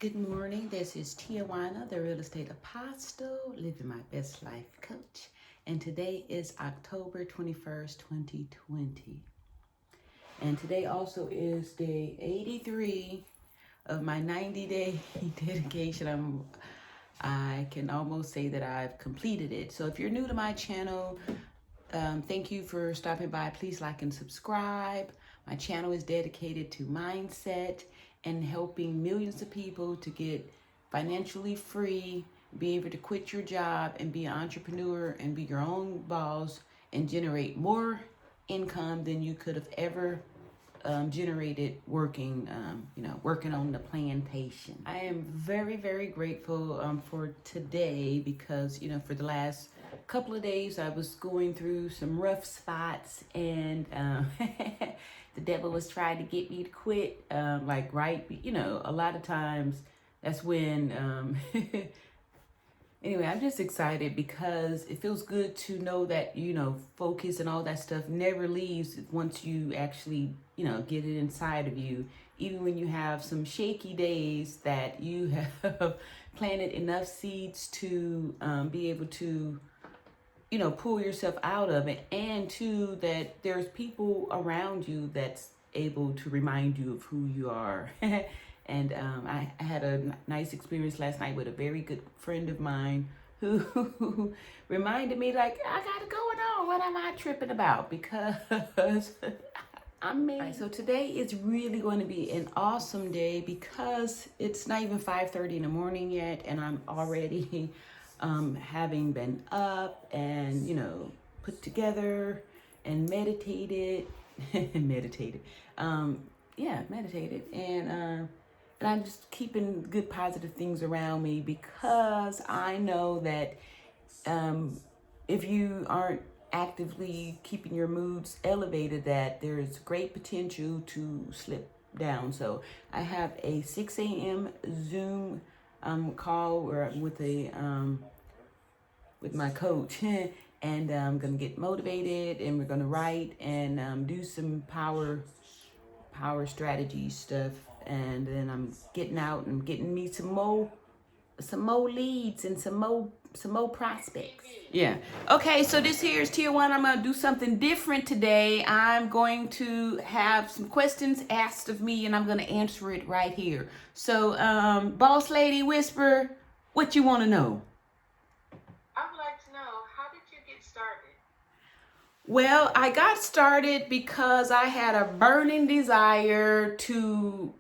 Good morning. This is Tijuana, the real estate apostle, living my best life coach. And today is October 21st, 2020. And today also is day 83 of my 90-day dedication. I can almost say that I've completed it. So if you're new to my channel, thank you for stopping by. Please like and subscribe. My channel is dedicated to mindset and helping millions of people to get financially free, be able to quit your job and be an entrepreneur and be your own boss and generate more income than you could have ever generated working on the plantation. I am very, very grateful for today because, for the last couple of days I was going through some rough spots and the devil was trying to get me to quit. A lot of times that's when anyway, I'm just excited because it feels good to know that, focus and all that stuff never leaves once you actually, get it inside of you. Even when you have some shaky days that you have planted enough seeds to be able to, pull yourself out of it. And two, that there's people around you that's able to remind you of who you are. And I had a nice experience last night with a very good friend of mine who reminded me, like, I got it going on. What am I tripping about? Because I'm me. Right, so today is really going to be an awesome day because it's not even 5:30 in the morning yet, and I'm already having been up and, put together and meditated. meditated. Meditated. And I'm just keeping good positive things around me because I know that if you aren't actively keeping your moods elevated, that there's great potential to slip down. So I have a 6 a.m. Zoom call with my coach and I'm gonna get motivated and we're gonna write and do some power strategy stuff, and then I'm getting out and getting me some more leads and some more prospects. Yeah. Okay, so this here is Tier 1. I'm going to do something different today. I'm going to have some questions asked of me and I'm going to answer it right here. So, Boss Lady Whisper, what you want to know? I would like to know, how did you get started? Well, I got started because I had a burning desire to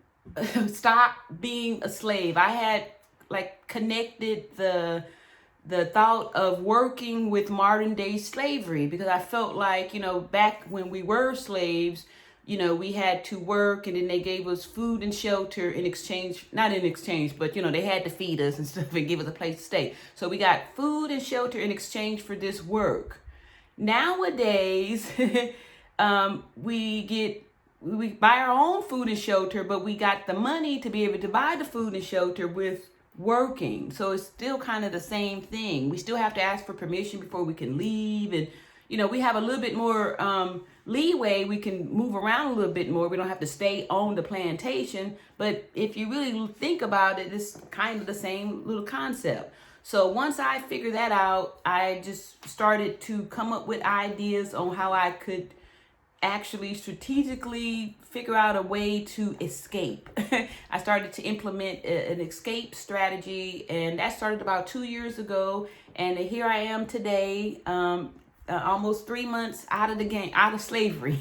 stop being a slave. I had connected the thought of working with modern day slavery because I felt like, back when we were slaves, we had to work and then they gave us food and shelter in exchange, not in exchange, but, they had to feed us and stuff and give us a place to stay. So we got food and shelter in exchange for this work. Nowadays, we buy our own food and shelter, but we got the money to be able to buy the food and shelter with working. So it's still kind of the same thing. We still have to ask for permission before we can leave. And, we have a little bit more leeway. We can move around a little bit more. We don't have to stay on the plantation. But if you really think about it, it's kind of the same little concept. So once I figured that out, I just started to come up with ideas on how I could actually strategically figure out a way to escape. I started to implement an escape strategy, and that started about 2 years ago. And here I am today, almost 3 months out of the game, out of slavery.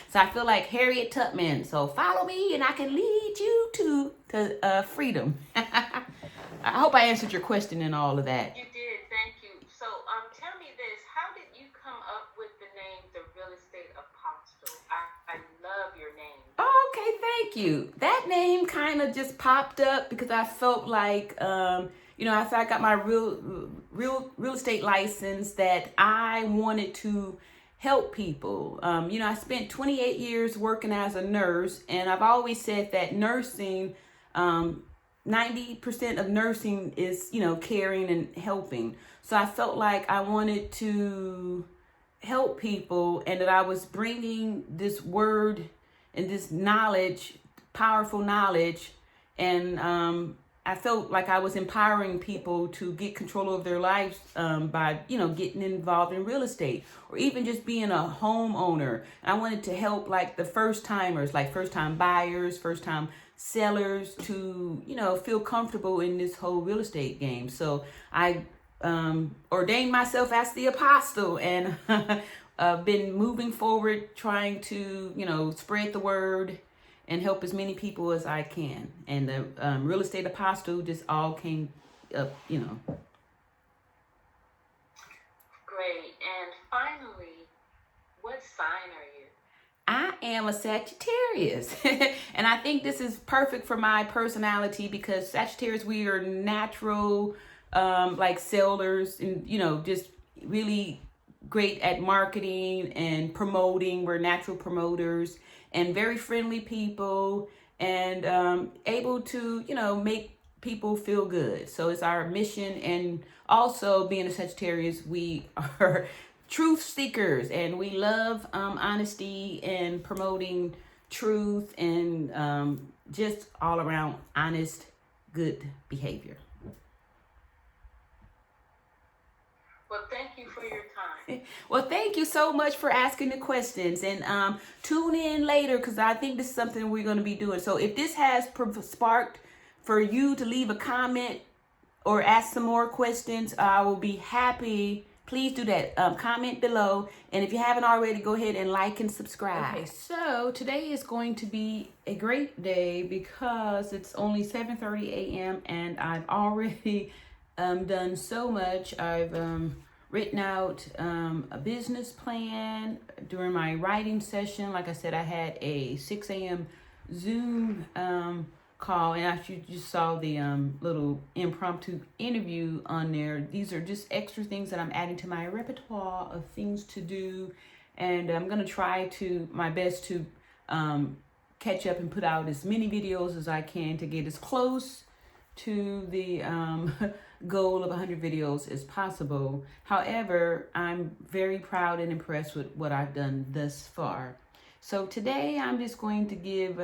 So I feel like Harriet Tubman. So follow me, and I can lead you to freedom. I hope I answered your question and all of that. You did, thank you. So, tell me this: how did you come up with the name, The Real Estate Apostle? I love your name. Oh, okay, thank you. That name kind of just popped up because I felt like, after I got my real estate license, that I wanted to help people. I spent 28 years working as a nurse, and I've always said that nursing, 90% of nursing is, caring and helping. So I felt like I wanted to help people and that I was bringing this word and this knowledge, powerful knowledge, and I felt like I was empowering people to get control of their lives by, getting involved in real estate or even just being a homeowner. I wanted to help like the first timers, like first time buyers, first time sellers to, feel comfortable in this whole real estate game. So I ordained myself as the apostle, and been moving forward trying to, spread the word and help as many people as I can. And the real estate apostle just all came up. Great. And finally, what sign are you? I am a Sagittarius. And I think this is perfect for my personality because Sagittarius, we are natural, like sellers and, just really great at marketing and promoting. We're natural promoters and very friendly people and able to, make people feel good. So it's our mission. And also being a Sagittarius, we are truth seekers and we love honesty and promoting truth and just all around honest, good behavior. Well, thank you for your time. Well, thank you so much for asking the questions, and tune in later because I think this is something we're going to be doing. So if this has sparked for you to leave a comment or ask some more questions, I will be happy. Please do that. Comment below, and if you haven't already, go ahead and like and subscribe. Okay, so today is going to be a great day because it's only 7:30 a.m. and I've already done so much. I've written out a business plan during my writing session. Like I said, I had a 6 a.m. Zoom call, and after you just saw the little impromptu interview on there, these are just extra things that I'm adding to my repertoire of things to do, and I'm gonna try my best to catch up and put out as many videos as I can to get as close to the goal of 100 videos as possible. However, I'm very proud and impressed with what I've done thus far. So today I'm just going to give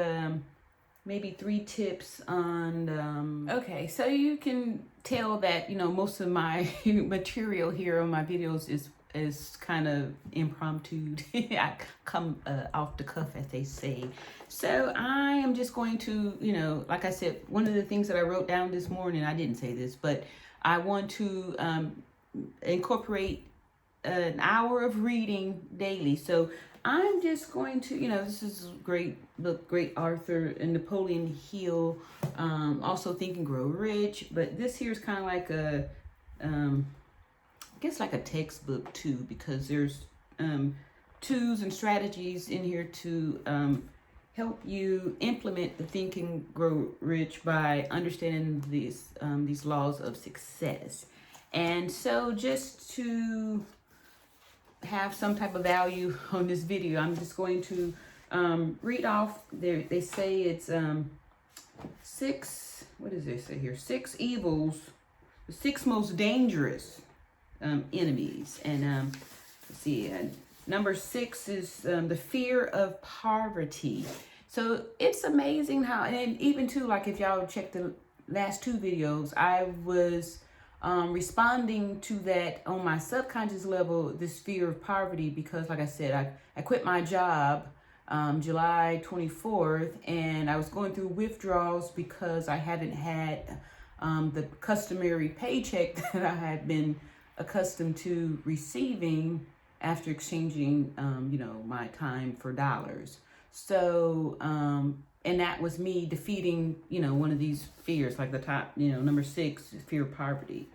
maybe 3 tips on okay, so you can tell that most of my material here on my videos is kind of impromptu. I come off the cuff, as they say. So I am just going to, like I said, one of the things that I wrote down this morning, I didn't say this, but I want to incorporate an hour of reading daily. So I'm just going to, this is great book, great Arthur and Napoleon Hill, also Think and Grow Rich. But this here is kind of like a, I guess like a textbook too, because there's tools and strategies in here to help you implement the Think and Grow Rich by understanding these laws of success. And so just to have some type of value on this video, I'm just going to read off there. They say it's 6, what does they say here? 6 evils, the 6 most dangerous enemies. And let's see, number 6 is the fear of poverty. So it's amazing how, and even too, like if y'all check the last 2 videos, I was responding to that on my subconscious level, this fear of poverty, because like I said, I quit my job July 24th, and I was going through withdrawals because I haven't had the customary paycheck that I had been accustomed to receiving after exchanging, my time for dollars. So, and that was me defeating, one of these fears, like the top, number 6 is fear of poverty.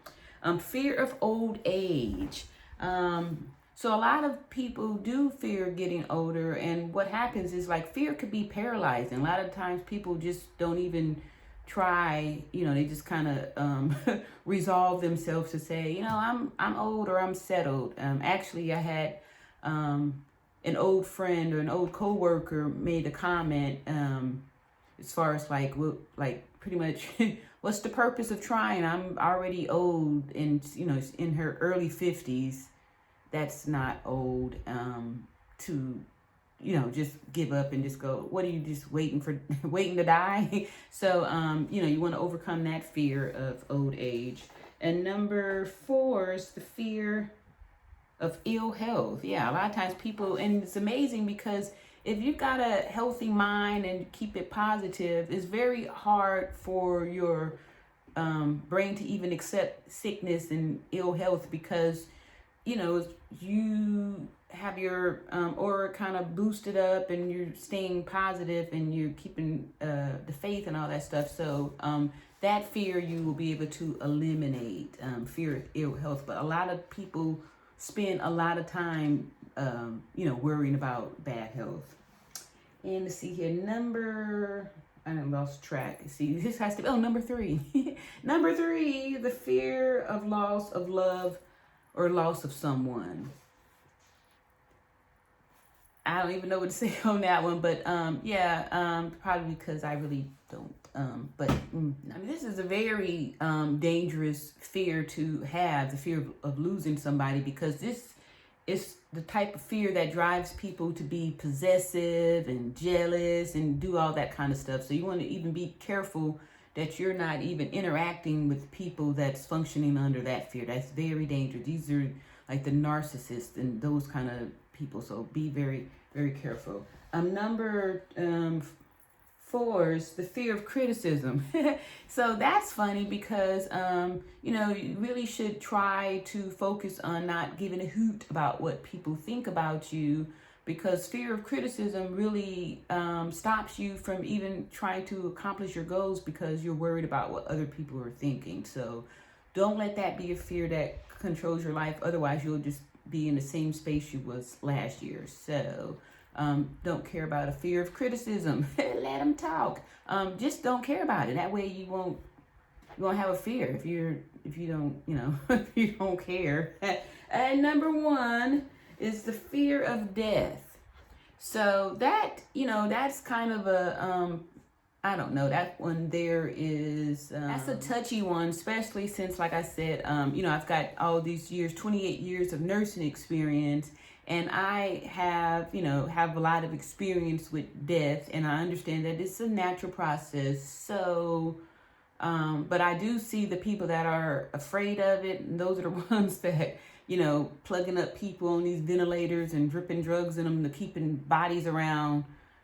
Fear of old age. So a lot of people do fear getting older, and what happens is like fear could be paralyzing. A lot of times people just don't even try, they just kind of resolve themselves to say, I'm old or I'm settled. Actually, I had an old friend or an old coworker made a comment as far as like pretty much what's the purpose of trying? I'm already old, and in her early 50s. That's not old to just give up and just go, what are you just waiting for, waiting to die? So, you want to overcome that fear of old age. And number 4 is the fear of ill health. Yeah, a lot of times people, and it's amazing because if you've got a healthy mind and keep it positive, it's very hard for your brain to even accept sickness and ill health because, you have your aura kind of boosted up and you're staying positive and you're keeping the faith and all that stuff. So that fear you will be able to eliminate, fear of ill health. But a lot of people spend a lot of time, worrying about bad health. And let's see here, I lost track. See, this has to be, number 3. Number 3, the fear of loss of love or loss of someone. I don't even know what to say on that one, but probably because I really don't. This is a very dangerous fear to have, the fear of losing somebody, because this is the type of fear that drives people to be possessive and jealous and do all that kind of stuff. So you want to even be careful that you're not even interacting with people that's functioning under that fear. That's very dangerous. These are like the narcissists and those kind of people. So be very, very careful. Number 4 is the fear of criticism. So that's funny because, you really should try to focus on not giving a hoot about what people think about you, because fear of criticism really stops you from even trying to accomplish your goals because you're worried about what other people are thinking. So don't let that be a fear that controls your life. Otherwise, you'll just be in the same space you was last year. So don't care about a fear of criticism. Let them talk. Just don't care about it. That way you won't have a fear if you don't, if you don't care. And number 1 is the fear of death. So that, that's kind of a, I don't know, that one there is, that's a touchy one, especially since, like I said, I've got all these years, 28 years of nursing experience, and I have a lot of experience with death, and I understand that it's a natural process. So, but I do see the people that are afraid of it, and those are the ones that, plugging up people on these ventilators and dripping drugs in them to keeping bodies around,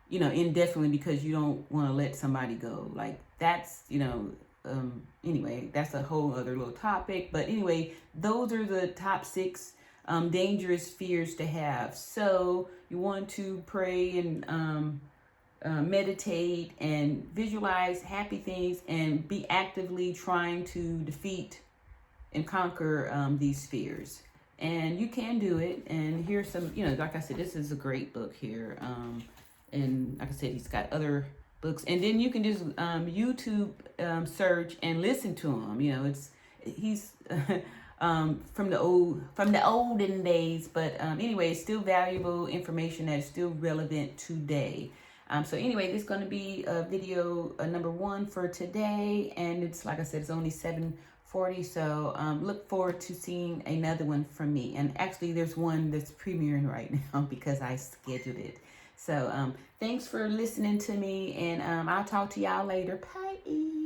indefinitely because you don't want to let somebody go. Like that's, anyway, that's a whole other little topic. But anyway, those are the top 6 dangerous fears to have. So you want to pray and meditate and visualize happy things and be actively trying to defeat and conquer these fears. And you can do it. And here's some, like I said, this is a great book here. And like I said, he's got other books. And then you can just YouTube search and listen to him. He's from the olden days. But anyway, it's still valuable information that's still relevant today. So anyway, this is going to be video number 1 for today. And it's, like I said, it's only 7:40. So look forward to seeing another one from me. And actually, there's one that's premiering right now because I scheduled it. So thanks for listening to me. And I'll talk to y'all later. Bye.